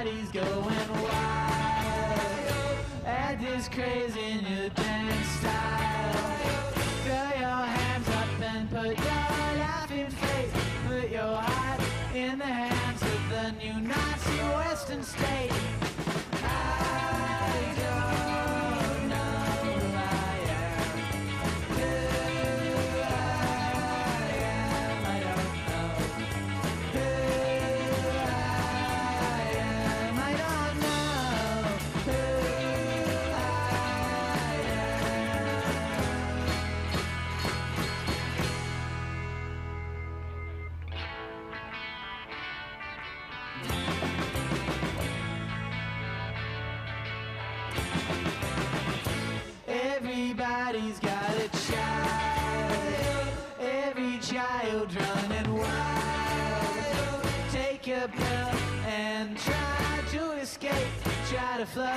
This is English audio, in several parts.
Everybody's going wild at this crazy new dance style. Throw your hands up and put your laughing face. Put your heart in the hands of the new Nazi Western state. I don't know who I am. Who I am, I don't know. Who I am, I don't know. Who I Everybody's got a child. Every child running wild. Take a pill and try to escape. Try to float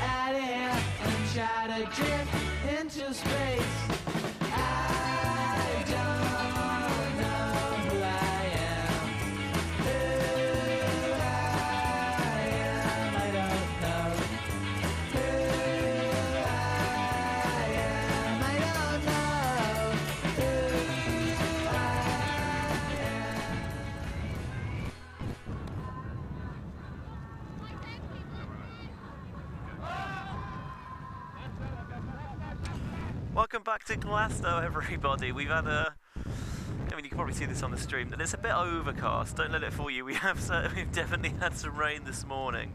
out of here and try to drift into space. I don't know who I am. Who I am, I don't know. Who I am, I don't know. Who I am. Welcome back to Glasgow, everybody. We've had a... I mean, you can probably see this on the stream, and it's a bit overcast. Don't let it fool you. We've definitely had some rain this morning.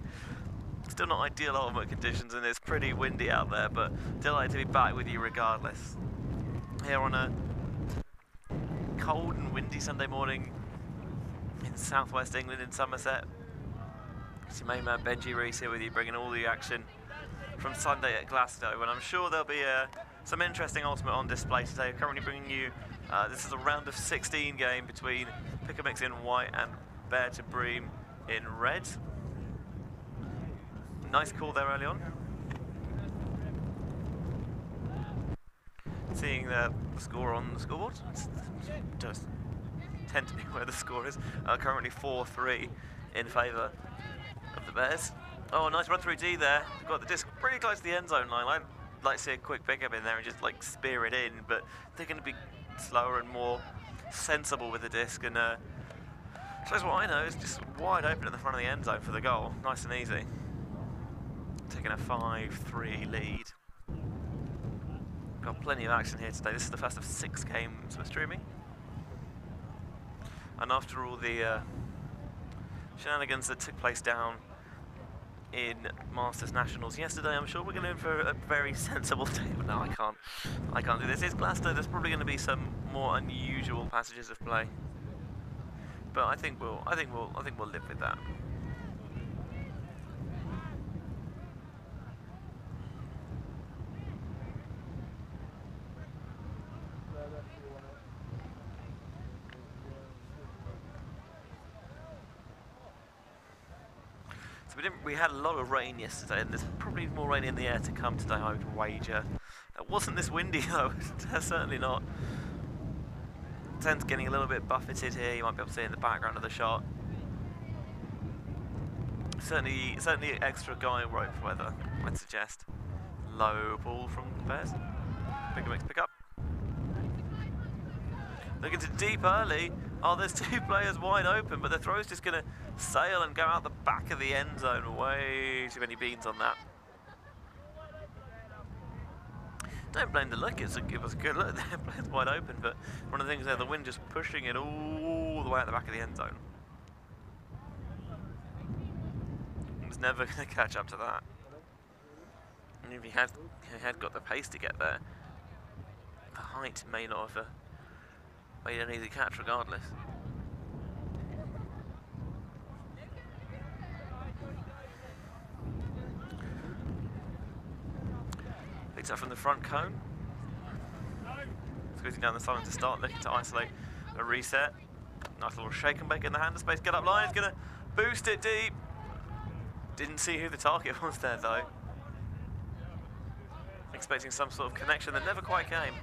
Still not ideal ultimate conditions, and it's pretty windy out there, but delighted to be back with you regardless. Here on a cold and windy Sunday morning in southwest England, in Somerset. It's your main man Benji Reese here with you, bringing all the action from Sunday at Glasgow, and I'm sure there'll be some interesting ultimate on display today. Currently bringing you, this is a round of 16 game between Pick-a-Mix in white and Bear to Bream in red. Nice call there early on. Seeing the score on the scoreboard, it does tend to be where the score is. Currently 4-3 in favour of the Bears. Oh, nice run through D there. Got the disc pretty close to the end zone line. I'd like to see a quick pickup in there and just like spear it in, but they're going to be slower and more sensible with the disc. And so what I know is just wide open at the front of the end zone for the goal. Nice and easy. Taking a 5-3 lead. Got plenty of action here today. This is the first of 6 games we're streaming. And after all the shenanigans that took place down in Masters Nationals yesterday, I'm sure we're going to in for a very sensible day. But no, I can't do this. It's Glasgow. There's probably going to be some more unusual passages of play, but I think we'll live with that. We had a lot of rain yesterday, and there's probably more rain in the air to come today, I would wager. It wasn't this windy though, certainly not. Tent's getting a little bit buffeted here, you might be able to see in the background of the shot. Certainly extra guy rope weather, I'd suggest. Low ball from the Bears. Pick-a-Mix pick up. Looking to deep early. Oh, there's 2 players wide open, but the throw's just going to sail and go out the back of the end zone. Way too many beans on that. Don't blame the look, it was a good look there. Players wide open, but one of the things there, the wind just pushing it all the way out the back of the end zone. He was never going to catch up to that. And if he had got the pace to get there, the height may not have made an easy catch regardless. Picked up from the front cone. Squeezing down the sideline to start, looking to isolate a reset. Nice little shake and bake in the hand of space. Get up line, it's going to boost it deep. Didn't see who the target was there though. Expecting some sort of connection that never quite came.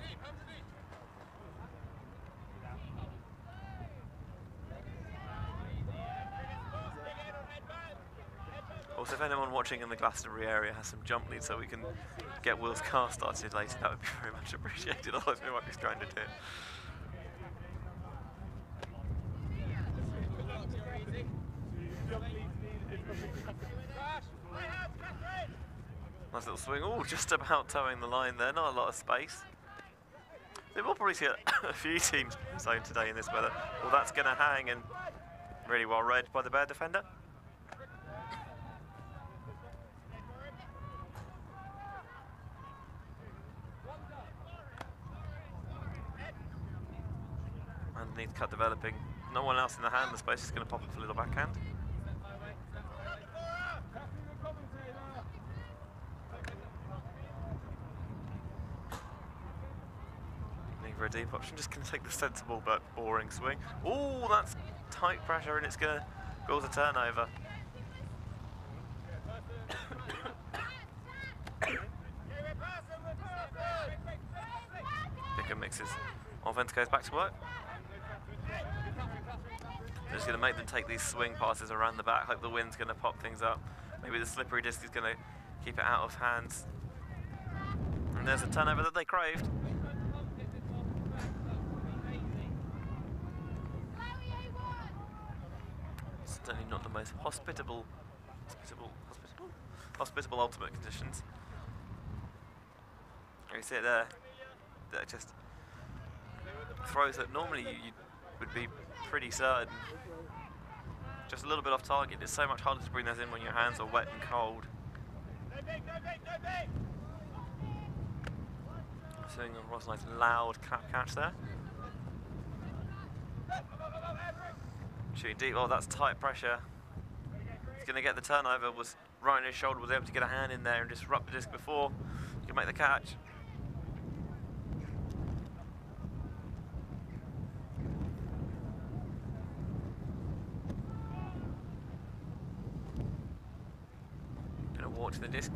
Also, if anyone watching in the Glastonbury area has some jump leads so we can get Will's car started later, that would be very much appreciated, otherwise we might be stranded here. Nice little swing. Oh, just about towing the line there. Not a lot of space. We will probably see a few teams zone today in this weather. Well, that's going to hang, and really well read by the Bear defender. Underneath cut developing. No one else in the hand. The space is going to pop up a little backhand. For a deep option, just going to take the sensible but boring swing. Oh, that's tight pressure, and it's going to cause a turnover. Picker mixes. Offense goes back to work. Just going to make them take these swing passes around the back. Hope the wind's going to pop things up. Maybe the slippery disc is going to keep it out of hands. And there's a turnover that they craved. Certainly not the most hospitable ultimate conditions. You see it there. They're just throws that normally you would be pretty certain. Just a little bit off target. It's so much harder to bring those in when your hands are wet and cold. Swing on Ross, nice loud clap catch there. Shooting deep, oh that's tight pressure. He's going to get the turnover, was right on his shoulder, was able to get a hand in there and disrupt the disc before he could make the catch. Going to walk to the disc.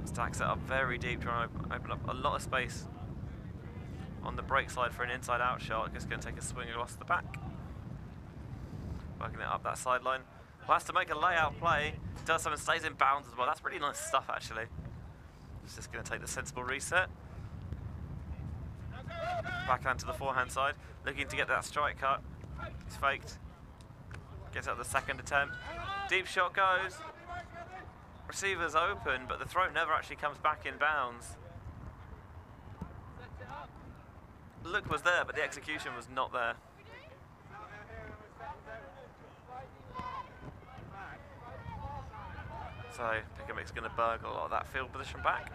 Stacks it up very deep, trying to open up a lot of space on the break side for an inside-out shot. Just going to take a swing across the back. Working it up that sideline. Well, has to make a layout play. Does something, stays in bounds as well. That's pretty nice stuff, actually. He's just going to take the sensible reset. Backhand to the forehand side. Looking to get that strike cut. He's faked. Gets up the second attempt. Deep shot goes. Receiver's open, but the throw never actually comes back in bounds. The look was there, but the execution was not there. So Pickermick's going to burgle a lot of that field position back.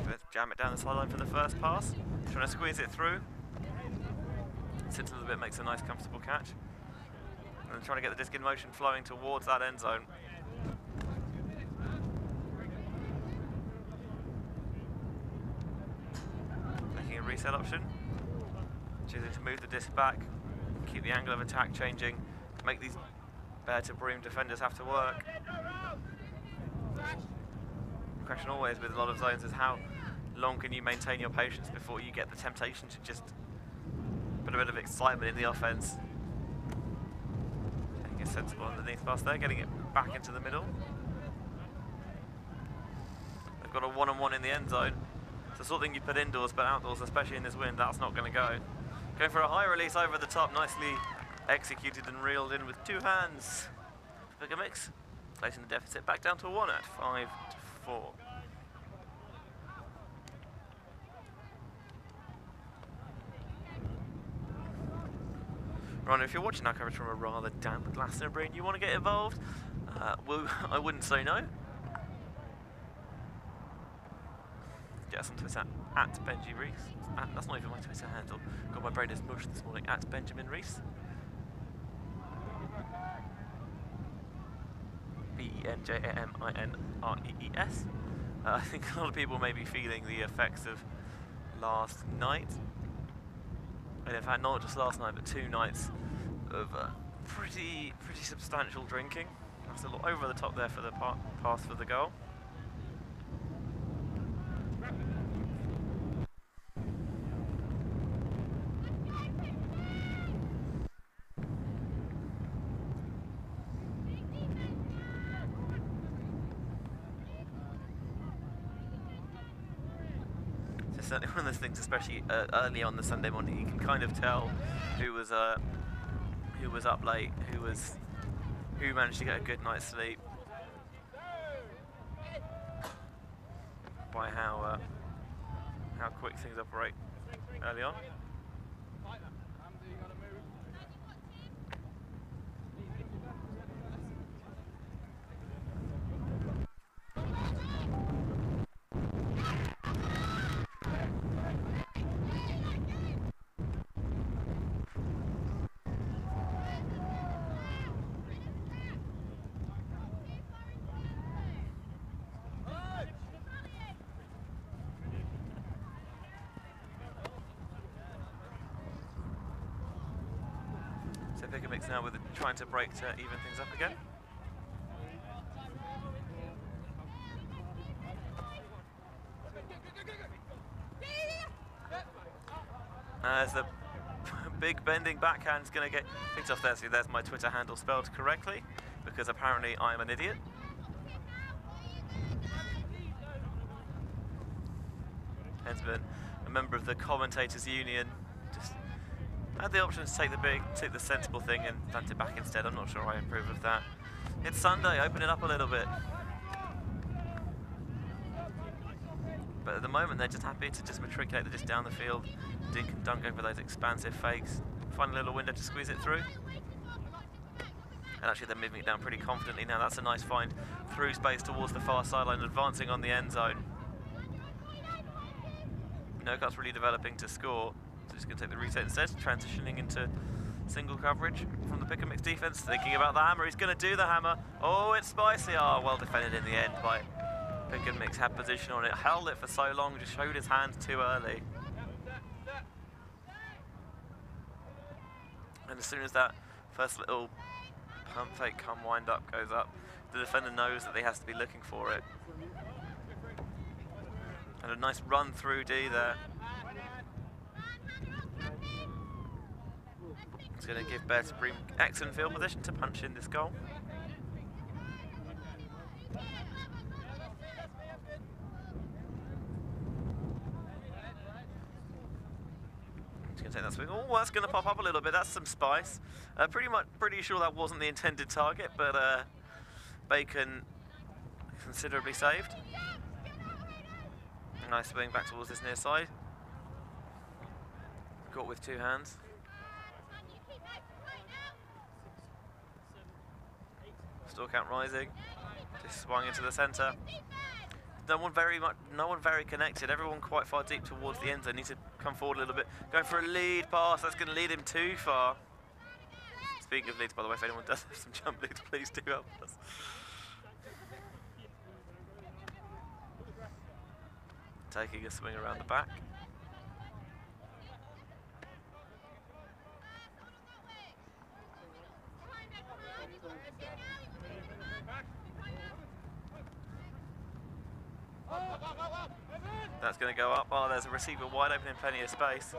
Let's jam it down the sideline for the first pass. Trying to squeeze it through. Sits a little bit, makes a nice comfortable catch. And trying to get the disc in motion flowing towards that end zone. Taking a reset option. Choosing to move the disc back, keep the angle of attack changing, make these Bear to Bream defenders have to work. The question always with a lot of zones is how long can you maintain your patience before you get the temptation to just put a bit of excitement in the offense. Sensible underneath pass there, getting it back into the middle. They've got a one-on-one in the end zone. It's the sort of thing you put indoors, but outdoors, especially in this wind, that's not going to go. Going for a high release over the top, nicely executed and reeled in with two hands. Bigger mix, placing the deficit back down to 1 at 5-4. Right, if you're watching our coverage from a rather damp Glastonbury and you want to get involved, well, I wouldn't say no. Get us on Twitter at Benji Reese. That's not even my Twitter handle. God, my brain is mush this morning. At Benjamin Reese. BenjaminRees. I think a lot of people may be feeling the effects of last night. And in fact, not just last night, but 2 nights of pretty substantial drinking. That's a lot over the top there for the pass for the goal. So certainly one of those things, especially early on the Sunday morning, you can kind of tell who was up late, who managed to get a good night's sleep by how quick things operate early on. So pick a mix now with trying to break to even things up again. As the big bending backhand is going to get picked off there. So there's my Twitter handle spelled correctly, because apparently I'm an idiot. Hensman, a member of the commentators union, just had the option to take the sensible thing and punt it back instead. I'm not sure I approve of that. It's Sunday, open it up a little bit. But at the moment they're just happy to just matriculate just down the field, dink and dunk over those expansive fakes, find a little window to squeeze it through. And actually they're moving it down pretty confidently now. That's a nice find through space towards the far sideline, advancing on the end zone. No-Cut's really developing to score, so just going to take the reset instead, transitioning into single coverage from the pick-and-mix defense, thinking about the hammer. He's going to do the hammer. Oh, it's spicy. Oh, well defended in the end by pick-and-mix. Had position on it, held it for so long, just showed his hand too early. And as soon as that first little pump fake come wind up goes up, the defender knows that he has to be looking for it. And a nice run through D there. It's going to give Bream excellent field position to punch in this goal. He's going to take that swing. Oh, that's going to pop up a little bit. That's some spice. Pretty sure that wasn't the intended target, but Bacon considerably saved. Nice swing back towards this near side. Caught with two hands. Still count rising. Just swung into the centre. No one very connected. Everyone quite far deep towards the end zone. Need to come forward a little bit. Going for a lead pass. That's going to lead him too far. Speaking of leads, by the way, if anyone does have some jump leads, please do help us. Taking a swing around the back. That's going to go up. Oh, there's a receiver wide open in plenty of space.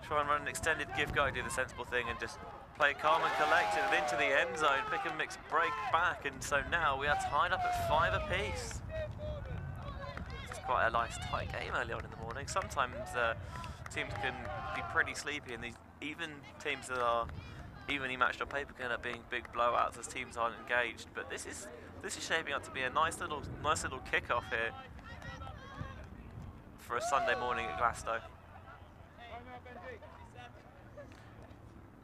Try and run an extended give go, do the sensible thing and just play calm and collected and into the end zone. Pick and mix break back, and so now we are tied up at 5 apiece. It's quite a nice tight game early on in the morning. Sometimes teams can be pretty sleepy, and these even teams that are evenly matched on paper can end up being big blowouts as teams aren't engaged. But this is shaping up to be a nice little kickoff here for a Sunday morning at Glasgow.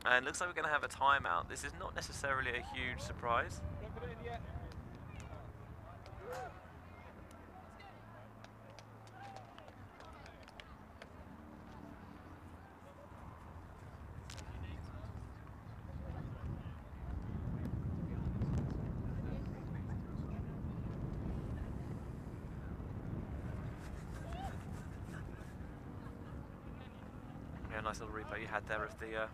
And looks like we're going to have a timeout. This is not necessarily a huge surprise. Yeah, nice little replay you had there of the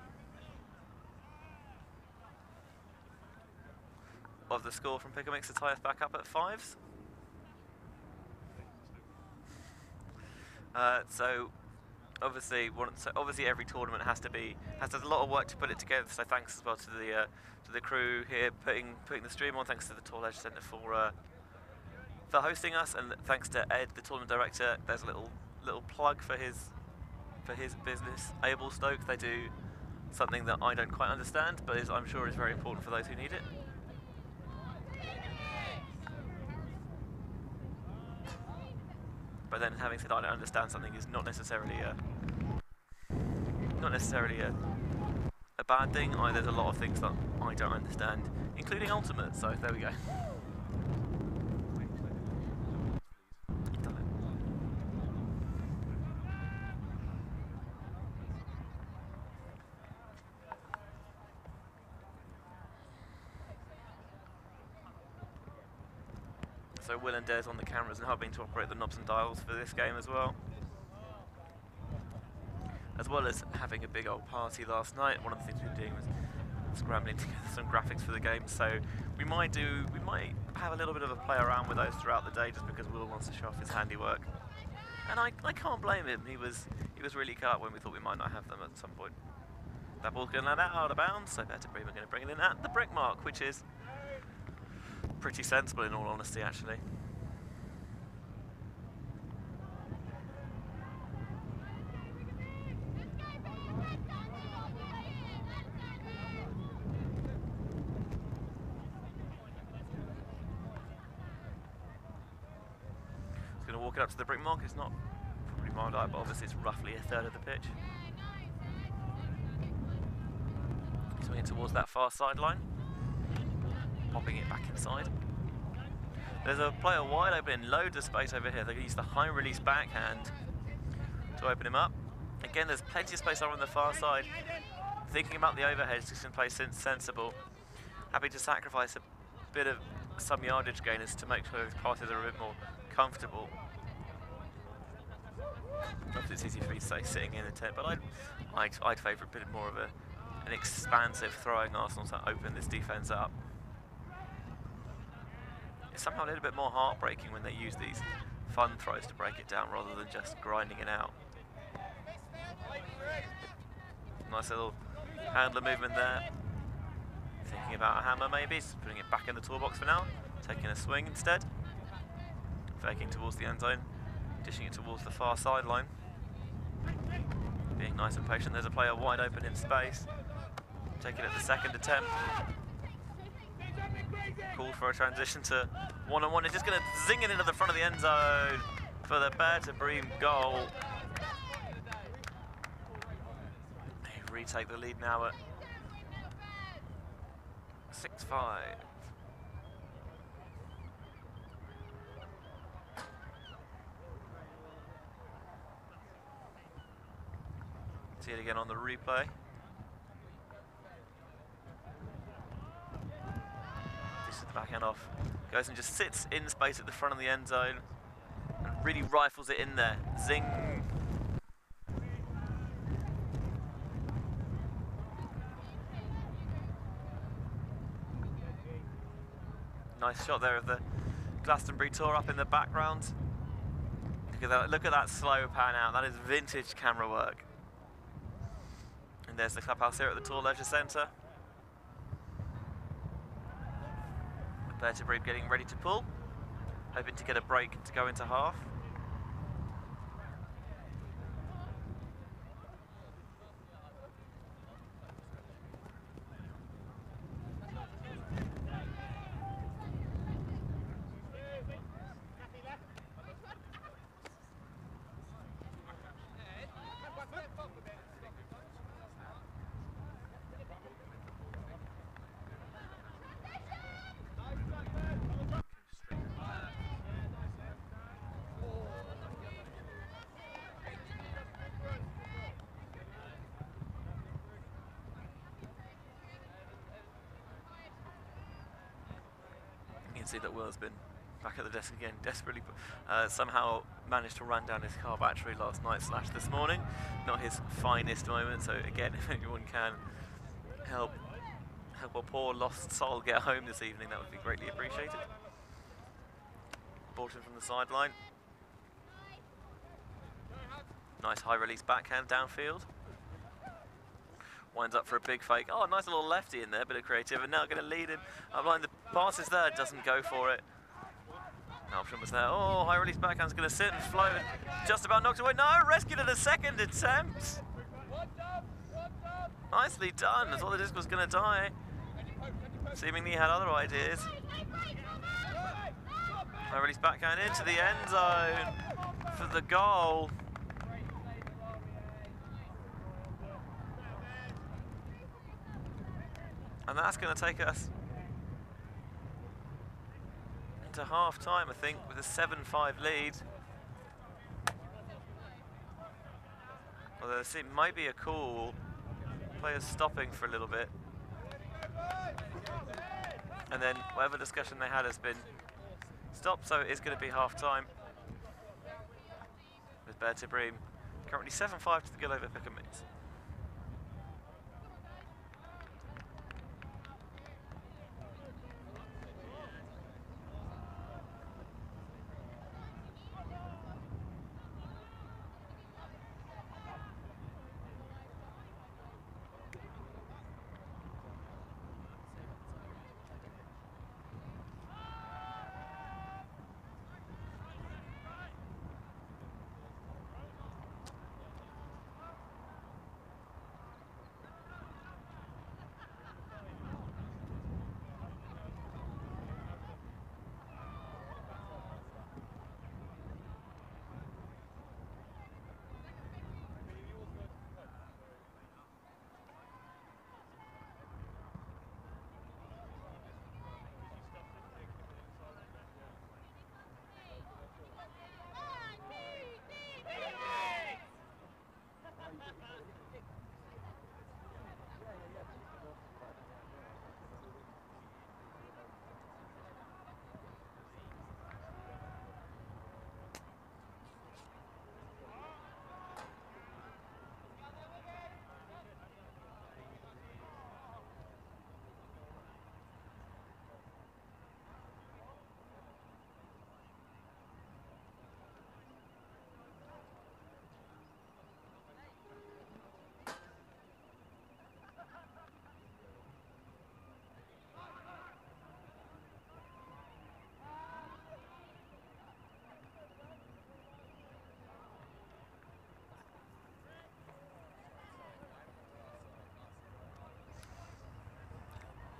of the score from Pick-a-Mix to tie us back up at 5s. So obviously every tournament has a lot of work to put it together. So thanks as well to the crew here putting the stream on. Thanks to the Tour Leisure Centre for hosting us, and thanks to Ed, the tournament director. There's a little plug for his business, Able Stoke. They do something that I don't quite understand, but I'm sure is very important for those who need it. But then, having said I don't understand something is not necessarily a bad thing. There's a lot of things that I don't understand, including Ultimate. So there we go. So Will and Des on the cameras and helping to operate the knobs and dials for this game as well. As well as having a big old party last night. One of the things we were doing was scrambling together some graphics for the game. So we might have a little bit of a play around with those throughout the day, just because Will wants to show off his handiwork. And I can't blame him. He was really cut when we thought we might not have them at some point. That ball's going to land out of bounds, so better Bream are going to bring it in at the brick mark, which is pretty sensible in all honesty, actually. It's going to walk it up to the brick mark. It's not probably marked out, but obviously it's roughly a third of the pitch. Swinging towards that far sideline. Popping it back inside. There's a player wide open in loads of space over here. They can use the high release backhand to open him up. Again, there's plenty of space over on the far side. Thinking about the overhead, just in play sensible. Happy to sacrifice a bit of some yardage gainers to make sure his passes are a bit more comfortable. Obviously it's easy for me to say sitting in a tent, but I'd favour a bit more of an expansive throwing Arsenal to open this defence up. It's somehow a little bit more heartbreaking when they use these fun throws to break it down rather than just grinding it out. Nice little handler movement there. Thinking about a hammer maybe, just putting it back in the toolbox for now. Taking a swing instead. Faking towards the end zone, dishing it towards the far sideline. Being nice and patient. There's a player wide open in space. Taking it the second attempt. Call for a transition to one-on-one. It's just going to zing it into the front of the end zone for the better Bream goal. They retake the lead now at 6-5. See it again on the replay. The backhand off, goes and just sits in space at the front of the end zone and really rifles it in there. Zing! Nice shot there of the Glastonbury Tour up in the background. Look at that slow pan out. That is vintage camera work. And there's the clubhouse here at the Tour Leisure Centre. Better Bream getting ready to pull, hoping to get a break to go into half. You can see that Will's been back at the desk again, desperately somehow managed to run down his car battery last night / this morning. Not his finest moment, so again, if anyone can help help a poor lost soul get home this evening, that would be greatly appreciated. Bolton from the sideline. Nice high release backhand downfield. Winds up for a big fake. Oh, nice little lefty in there, bit of creative, and now going to lead him. Upline, the pass is there, doesn't go for it. Option was there. Oh, high release backhand's going to sit and float and just about knocked away. No, rescued at a second attempt. Nicely done. I thought the disc was going to die. Seemingly had other ideas. High release backhand into the end zone for the goal. And that's going to take us into half time, I think, with a 7-5 lead. Although it might be a call. Players stopping for a little bit. And then whatever discussion they had has been stopped, so it is going to be half time. With Bream currently 7-5 to the goal over Pickham Mix.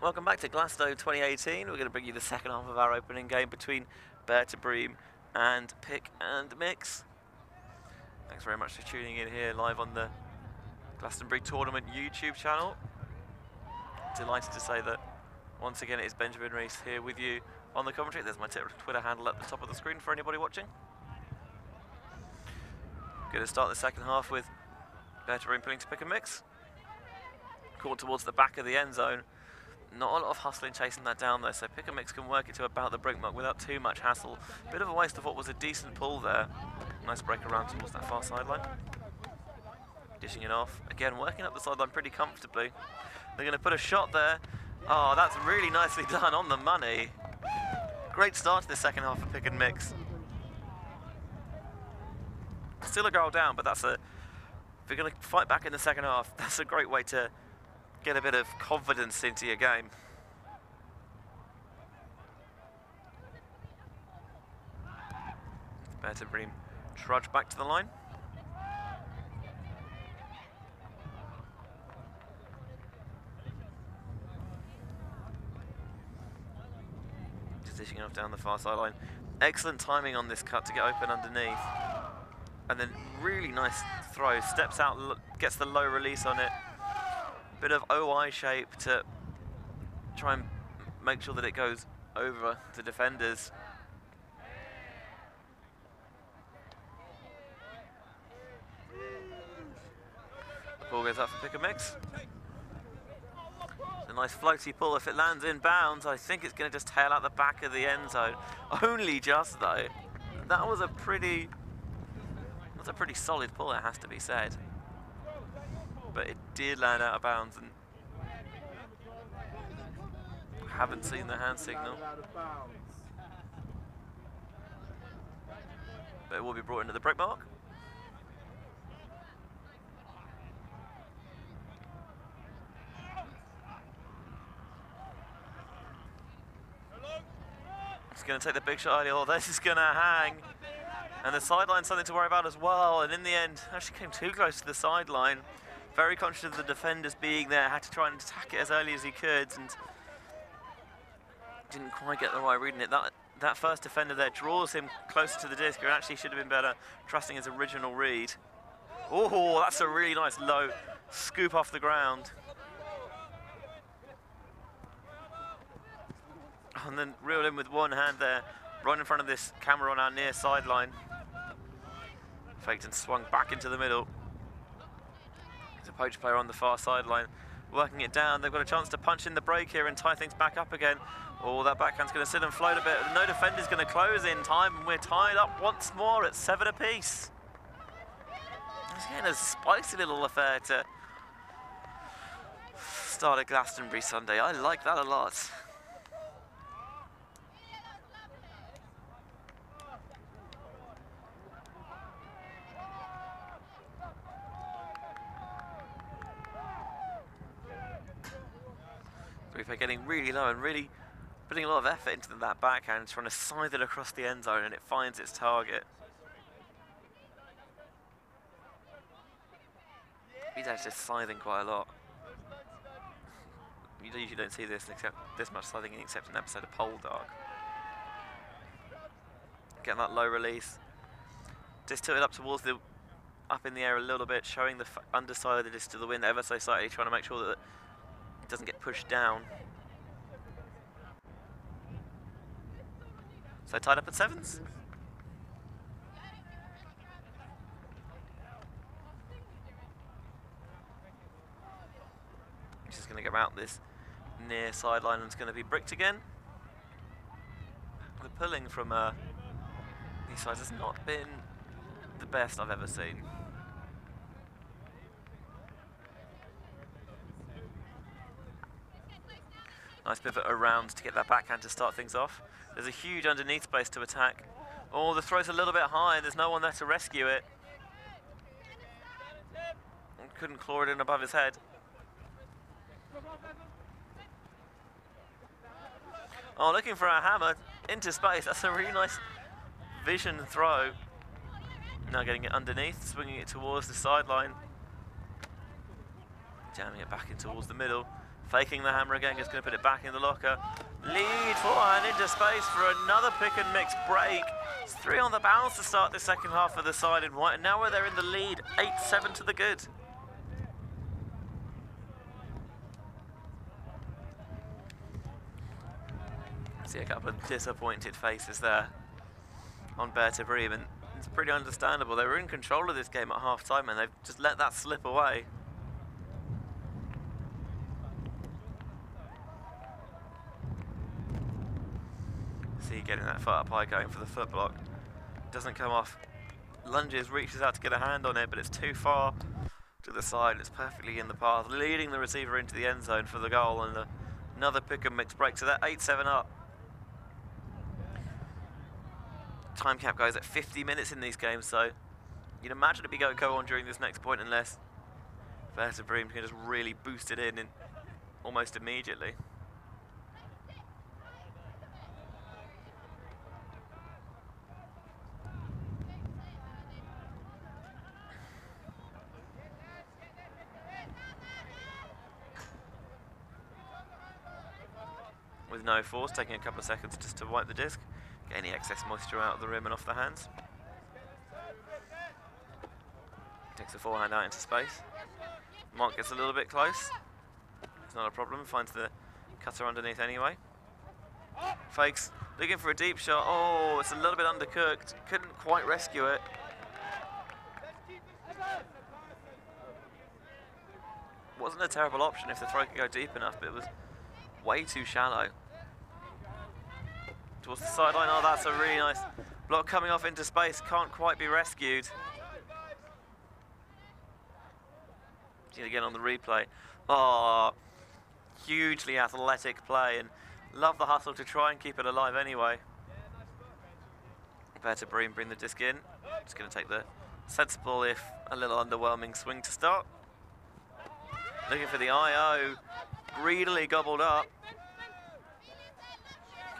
Welcome back to Glasgow 2018. We're going to bring you the second half of our opening game between Bream and Pick and Mix. Thanks very much for tuning in here live on the Glastonbury Tournament YouTube channel. Delighted to say that once again it is Benjamin Rees here with you on the commentary. There's my Twitter handle at the top of the screen for anybody watching. Going to start the second half with Bream pulling to Pick and Mix. Caught towards the back of the end zone. Not a lot of hustling chasing that down though, so Pick and Mix can work it to about the brick mark without too much hassle. Bit of a waste of what was a decent pull there. Nice break around towards that far sideline. Dishing it off. Again, working up the sideline pretty comfortably. They're going to put a shot there. Oh, that's really nicely done, on the money. Great start to the second half of Pick and Mix. Still a goal down, but that's a... If you're going to fight back in the second half, that's a great way to get a bit of confidence into your game. Bream trudge back to the line. Just dishing it off down the far sideline. Excellent timing on this cut to get open underneath. And then really nice throw. Steps out, gets the low release on it. Bit of OI shape to try and make sure that it goes over the defenders. The ball goes up for Pick and Mix. A nice floaty pull. If it lands in bounds, I think it's going to just tail out the back of the end zone. Only just though. That was a pretty solid pull, it has to be said. But it did land out of bounds, and haven't seen the hand signal. But it will be brought into the brick mark. He's going to take the big shot early. Oh, this is going to hang. And the sideline's something to worry about as well. And in the end, actually came too close to the sideline. Very conscious of the defenders being there. Had to try and attack it as early as he could. And didn't quite get the right read in it. That first defender there draws him closer to the disc. And actually should have been better trusting his original read. Oh, that's a really nice low scoop off the ground. And then reeled in with one hand there, right in front of this camera on our near sideline. Faked and swung back into the middle. There's a poach player on the far sideline, working it down. They've got a chance to punch in the break here and tie things back up again. Oh, that backhand's going to sit and float a bit. No defender's going to close in time, and we're tied up once more at 7 apiece. It's getting a spicy little affair to start a Glastonbury Sunday. I like that a lot. They're getting really low and really putting a lot of effort into that backhand, trying to scythe it across the end zone, and it finds its target. He's actually scything quite a lot. You usually don't see this much scything except in an episode of Pole Dog. Getting that low release. Just tilted up towards the, up in the air a little bit, showing the underside of the disc to the wind ever so slightly, trying to make sure that it doesn't get pushed down. So tied up at 7s. Just going to go out this near sideline and it's going to be bricked again. The pulling from these sides has not been the best I've ever seen. Nice pivot around to get that backhand to start things off. There's a huge underneath space to attack. Oh, the throw's a little bit high and there's no one there to rescue it. Couldn't claw it in above his head. Oh, looking for a hammer into space. That's a really nice vision throw. Now getting it underneath, swinging it towards the sideline. Jamming it back in towards the middle. Faking the hammer again, just going to put it back in the locker. Lead forehand into space for another pick and mix break. It's 3 on the bounce to start the second half of the side in white, and now they're in the lead, 8-7 to the good. See a couple of disappointed faces there on Bream, and it's pretty understandable. They were in control of this game at half time and they've just let that slip away. See, getting that foot up high, going for the foot block. Doesn't come off. Lunges, reaches out to get a hand on it, but it's too far to the side. It's perfectly in the path, leading the receiver into the end zone for the goal, and another pick and mix break. So they're 8-7 up. Time cap goes at 50 minutes in these games, so you'd imagine it'd be go on during this next point unless Bream can just really boost it in almost immediately. With no force, taking a couple of seconds just to wipe the disc, get any excess moisture out of the rim and off the hands. Takes the forehand out into space. Mark gets a little bit close. It's not a problem, finds the cutter underneath anyway. Fakes, looking for a deep shot. Oh, it's a little bit undercooked. Couldn't quite rescue it. Wasn't a terrible option if the throw could go deep enough, but it was way too shallow. Towards the sideline. Oh, that's a really nice block coming off into space. Can't quite be rescued. See it again on the replay. Oh, hugely athletic play, and Love the hustle to try and keep it alive anyway. Better Bream bring the disc in. Just going to take the sensible, if a little underwhelming swing to start. Looking for the IO. Greedily gobbled up.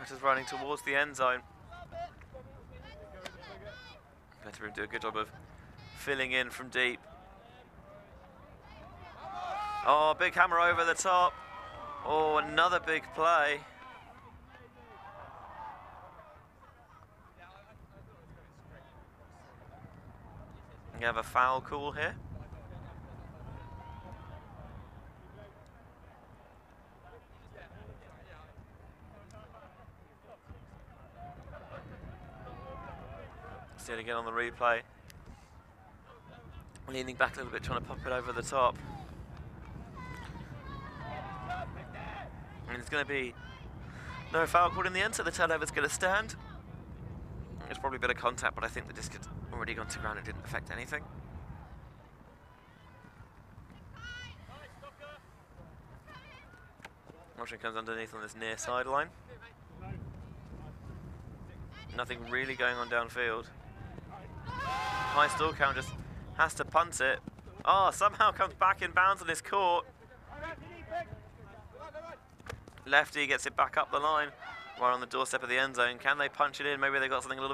Just running towards the end zone. Better Bream do a good job of filling in from deep. Oh, big hammer over the top. Oh, another big play. You have a foul call here. See it again on the replay. Leaning back a little bit, trying to pop it over the top. And it's going to be no foul called in the end, so the turnover's going to stand. There's probably a bit of contact, but I think the disc had already gone to ground. It didn't affect anything. Motion comes underneath on this near sideline. Nothing really going on downfield. High stall count, just has to punt it. Oh, somehow comes back in bounds on his court. Lefty gets it back up the line. We're on the doorstep of the end zone. Can they punch it in? Maybe they got something else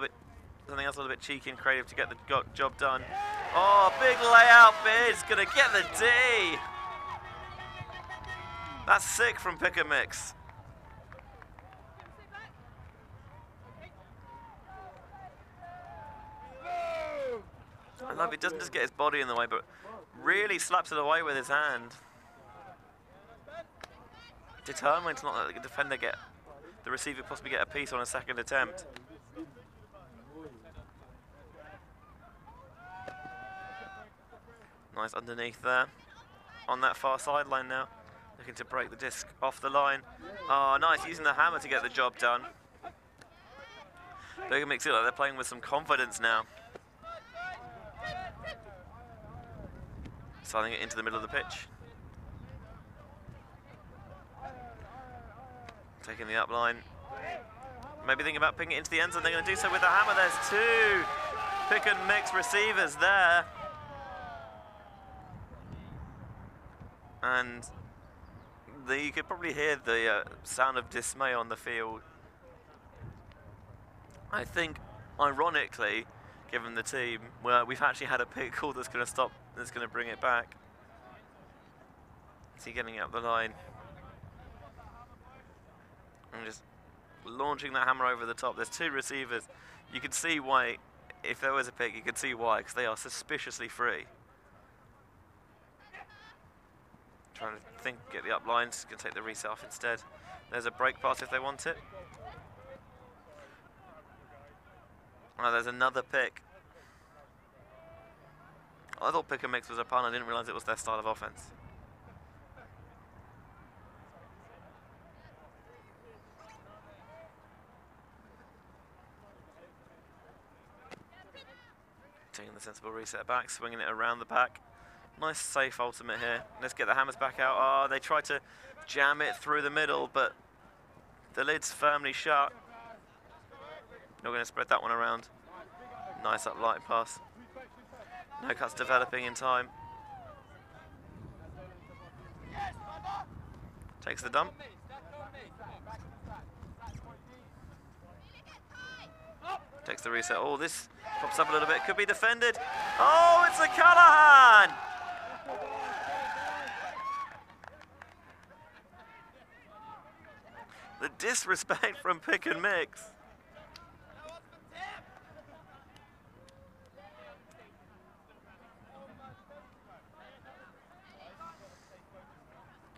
a little bit cheeky and creative to get the job done. Oh, big layout bid. It's gonna get the D. That's sick from Pick and Mix. I love it. Doesn't just get his body in the way, but really slaps it away with his hand. Determined to not let the defender get, the receiver possibly get a piece on a second attempt. Nice underneath there. On that far sideline now. Looking to break the disc off the line. Oh, nice, using the hammer to get the job done. They're going to make it look like they're playing with some confidence now. Sliding it into the middle of the pitch. Taking the up line. Maybe thinking about picking it into the end zone. They're going to do so with the hammer. There's two Pick and Mix receivers there. And you could probably hear the sound of dismay on the field. I think, ironically, given the team, where we've actually had a pick call that's going to stop, that's going to bring it back. Is he getting up the line? And just launching that hammer over the top. There's two receivers. You can see why, if there was a pick, you could see why, because they are suspiciously free. Trying to think, get the up lines, going to take the reset off instead. There's a break pass if they want it. Oh, there's another pick. I thought Pick and Mix was a pun. I didn't realise it was their style of offense. Taking the sensible reset back, swinging it around the back. Nice safe ultimate here. Let's get the hammers back out. Oh, they tried to jam it through the middle, but the lid's firmly shut. Not going to spread that one around. Nice up light pass. No cuts developing in time. Takes the dump. Takes the reset. Oh, this pops up a little bit. Could be defended. Oh, it's a Callahan! The disrespect from Pick and Mix.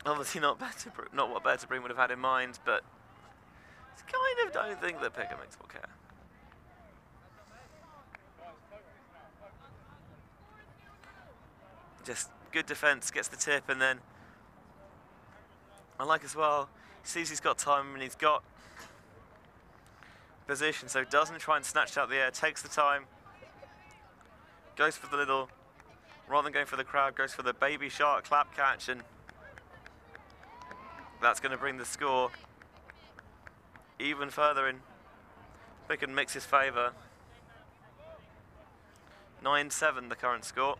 Obviously not what Better Bream would have had in mind, but I kind of don't think that Pick and Mix will care. Just good defense, gets the tip, and then I like as well, he sees he's got time and he's got position, so doesn't try and snatch out the air, takes the time, goes for the little, rather than going for the crowd, goes for the baby shark clap catch, and that's going to bring the score. even further in Pick and Mix's favour. 9-7 the current score.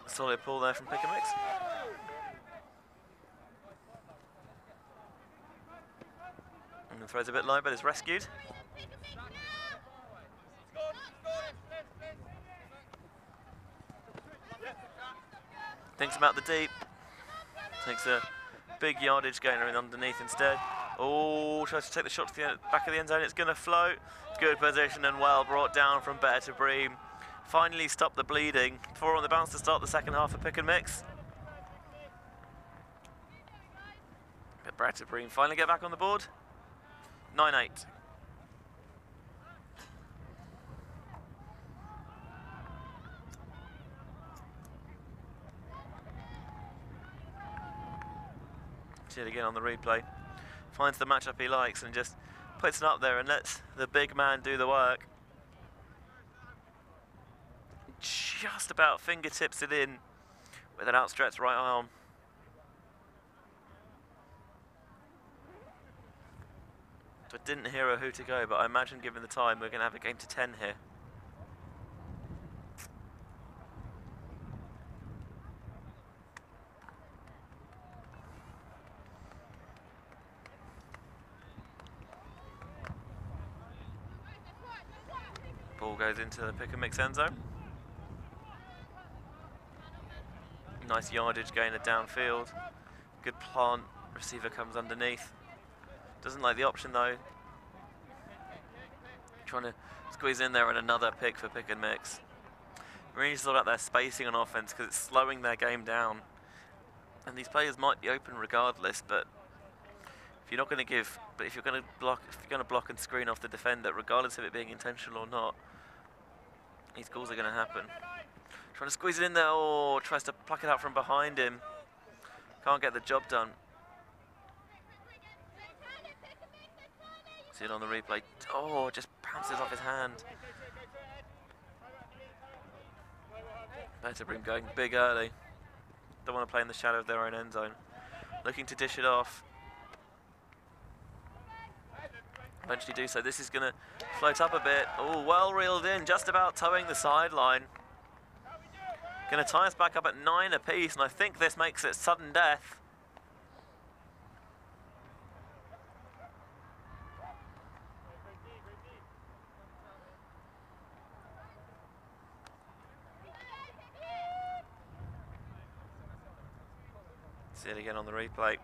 Solid pull there from Pick and Mix. And the throw's a bit low, but it's rescued. Thinks about the deep. Takes a big yardage gainer in underneath instead. Oh, tries to take the shot to the back of the end zone. It's going to float. Good position and well brought down from Better to Bream. Finally stopped the bleeding. 4 on the bounce to start the second half of Pick and Mix. But Better to Bream finally get back on the board. 9-8. See it again on the replay. Finds the matchup he likes and just puts it up there and lets the big man do the work. Just about fingertips it in with an outstretched right arm. So I didn't hear a who to go, but I imagine given the time we're going to have a game to 10 here. Ball goes into the Pick and Mix end zone. Nice yardage gainer downfield. Good plant. Receiver comes underneath. Doesn't like the option though. Trying to squeeze in there and another pick for Pick and Mix. Really just about their spacing on offense because it's slowing their game down. And these players might be open regardless, but if you're not going to give, but if you're going to block and screen off the defender, regardless of it being intentional or not, these calls are going to happen. Trying to squeeze it in there, or tries to pluck it out from behind him. Can't get the job done. See it on the replay. Oh, just bounces off his hand. Better Bream going big early. Don't want to play in the shadow of their own end zone. Looking to dish it off. Eventually do so. This is going to float up a bit. Oh, well reeled in, just about towing the sideline. Going to tie us back up at 9 apiece, and I think this makes it sudden death. See it again on the replay.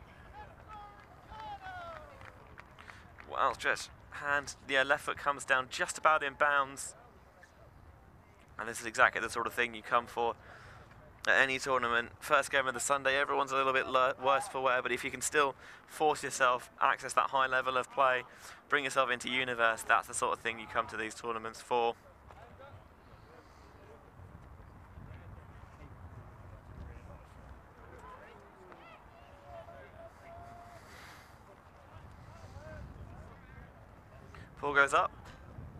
Well, stretch hand, yeah, left foot comes down just about in bounds. And this is exactly the sort of thing you come for at any tournament. First game of the Sunday, everyone's a little bit worse for wear, but if you can still force yourself, access that high level of play, bring yourself into universe, that's the sort of thing you come to these tournaments for. Ball goes up.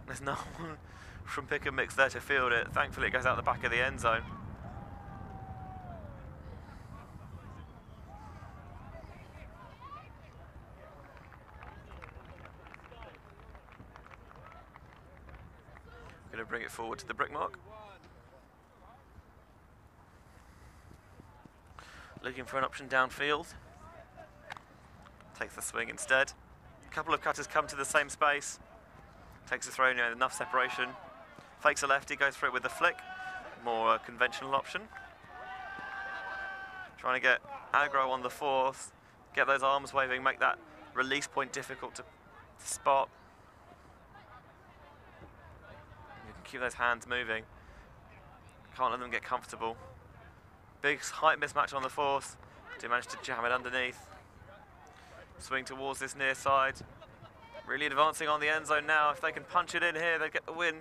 There's no one from Pick and Mix there to field it. Thankfully it goes out the back of the end zone. Going to bring it forward to the brick mark. Looking for an option downfield. Takes the swing instead. A couple of cutters come to the same space. Takes a throw, enough separation. Fakes a lefty, goes for it with the flick. More conventional option. Trying to get aggro on the fourth. Get those arms waving, make that release point difficult to spot. You can keep those hands moving. Can't let them get comfortable. Big height mismatch on the fourth. Do manage to jam it underneath. Swing towards this near side. Really advancing on the end zone now. If they can punch it in here, they get the win.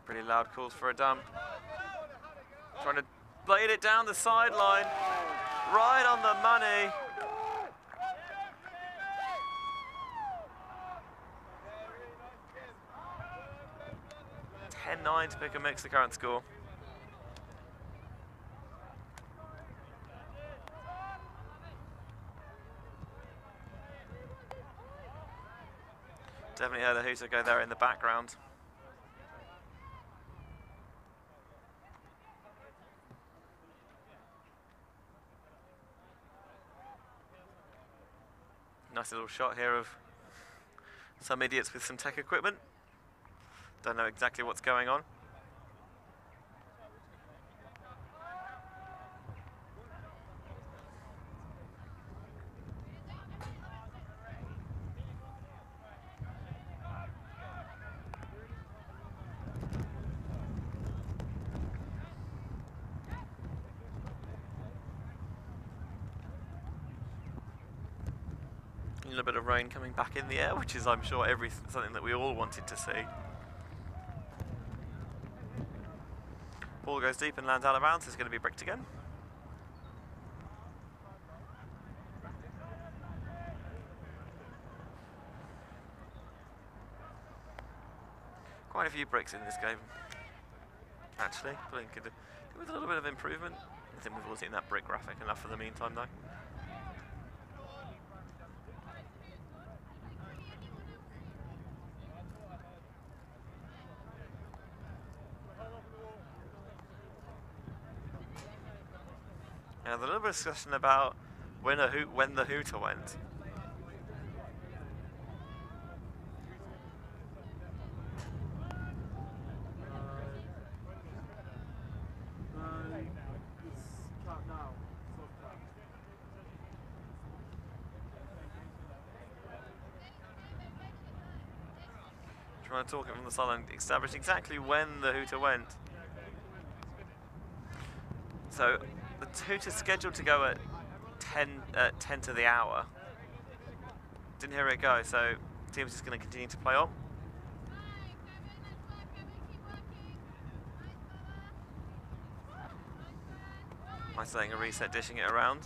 Pretty loud calls for a dump. Trying to blade it down the sideline. Right on the money. 10-9 to pick and mix the current score. Definitely heard a hooter go there in the background. Nice little shot here of some idiots with some tech equipment. Don't know exactly what's going on. A little bit of rain coming back in the air, which is, I'm sure, something that we all wanted to see. Ball goes deep and lands out of bounds. It's going to be bricked again. Quite a few bricks in this game, actually. I think with a little bit of improvement. I think we've all seen that brick graphic enough for the meantime, though. Now, there's a little bit of discussion about when the hooter went. Trying to talk it from the sideline, establish exactly when the hooter went. So the hooter's scheduled to go at 10 to the hour. Didn't hear it go, so the team's just going to continue to play on. Isolating a reset, dishing it around.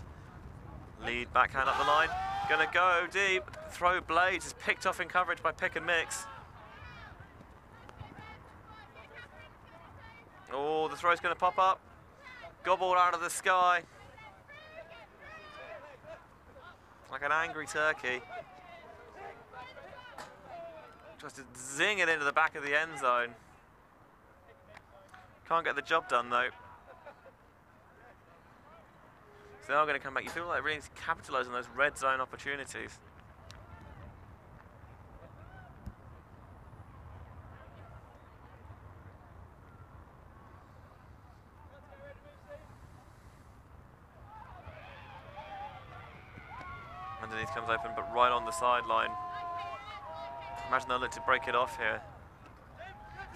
Lead backhand up the line. Gonna go deep. Throw blades is picked off in coverage by pick and mix. Oh, the throw's going to pop up. Gobbled out of the sky. Like an angry turkey. Tries to zing it into the back of the end zone. Can't get the job done, though. So they are going to come back. You feel like they really need to capitalise on those red zone opportunities. Underneath comes open, but right on the sideline. Imagine they'll look to break it off here.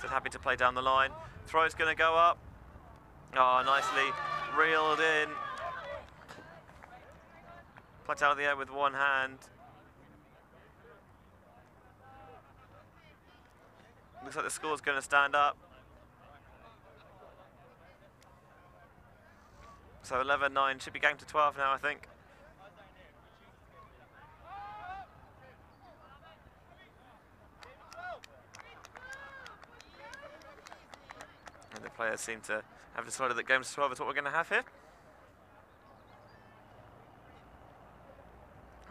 So happy to play down the line. Throw's going to go up. Oh, nicely reeled in. Plucked out of the air with one hand. Looks like the score's going to stand up. So 11-9, should be game to 12 now, I think. And the players seem to have decided that game to 12 is what we're going to have here.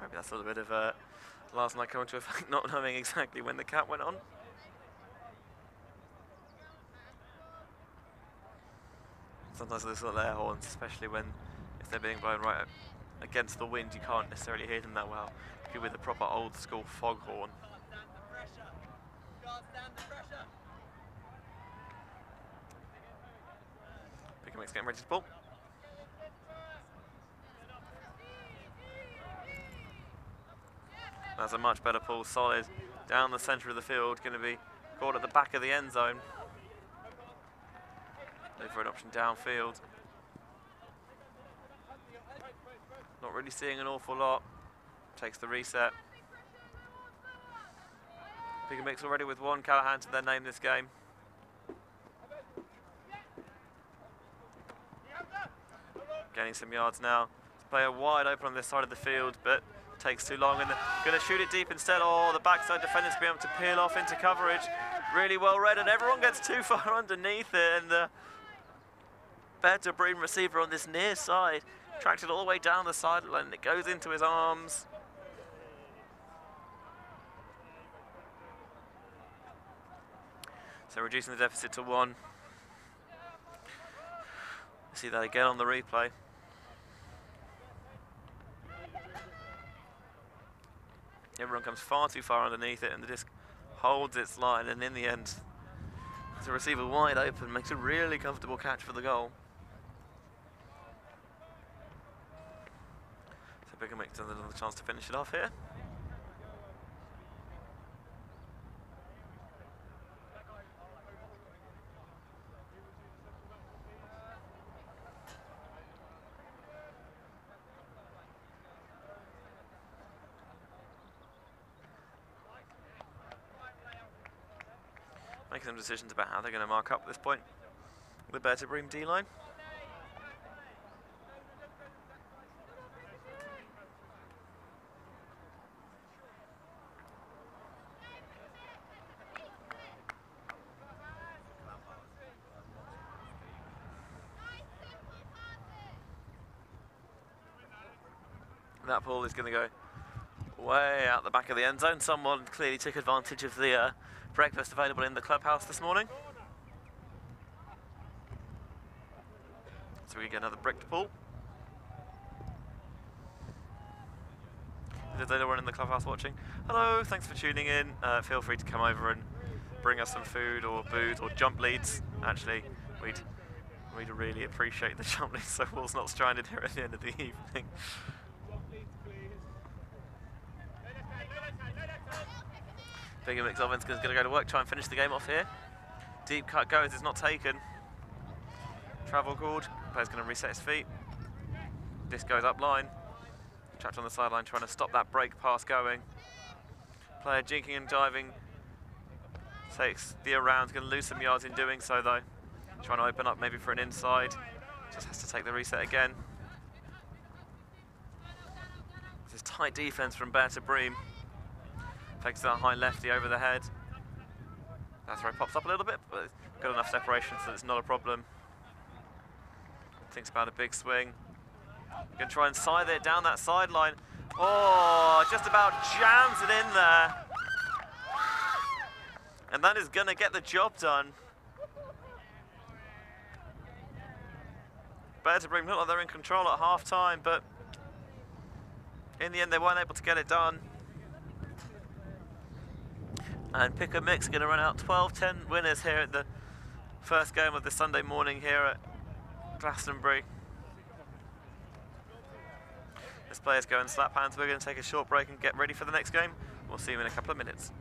Maybe that's a little bit of last night coming to effect, not knowing exactly when the count went on. Sometimes those little air horns, especially if they're being blown right against the wind, you can't necessarily hear them that well. If you're with a proper old school foghorn. Pick and mix getting ready to ball. That's a much better pull, solid down the centre of the field, going to be caught at the back of the end zone. For an option downfield. Not really seeing an awful lot. Takes the reset. Pick and mix already with one Callahan to their name this game. Gaining some yards now. Player wide open on this side of the field, but takes too long, and they're going to shoot it deep instead. Oh, the backside defenders be able to peel off into coverage. Really well read, and everyone gets too far underneath it, and the better Bream receiver on this near side tracked it all the way down the sideline, and it goes into his arms. So reducing the deficit to 1. See that again on the replay. Everyone comes far too far underneath it, and the disc holds its line, and in the end, the receiver wide open makes a really comfortable catch for the goal. So Bigger Mick does another chance to finish it off here. Making some decisions about how they're going to mark up at this point. The better Bream D-line. That ball is going to go way out the back of the end zone. Someone clearly took advantage of the breakfast available in the clubhouse this morning. So we get another bricked ball. If there's anyone in the clubhouse watching, hello, thanks for tuning in. Feel free to come over and bring us some food or booze or jump leads. Actually, we'd really appreciate the jump leads so Will's not stranded here at the end of the evening. Bigger Mick's offense is going to go to work, try and finish the game off here. Deep cut goes, it's not taken. Travel called, player's going to reset his feet. This goes up line. Trapped on the sideline trying to stop that break pass going. Player jinking and diving. Takes the around, going to lose some yards in doing so though. Trying to open up maybe for an inside. Just has to take the reset again. This is tight defense from Bear to Bream. Takes that high lefty over the head. That throw pops up a little bit, but got enough separation so it's not a problem. Thinks about a big swing. Going to try and scythe it down that sideline. Oh, just about jams it in there. And that is going to get the job done. Better to Bream, look like they're in control at half time, but in the end they weren't able to get it done. And Pick and Mix are going to run out 12-10 winners here at the first game of the Sunday morning here at Glastonbury. As players go and slap hands, we're going to take a short break and get ready for the next game. We'll see you in a couple of minutes.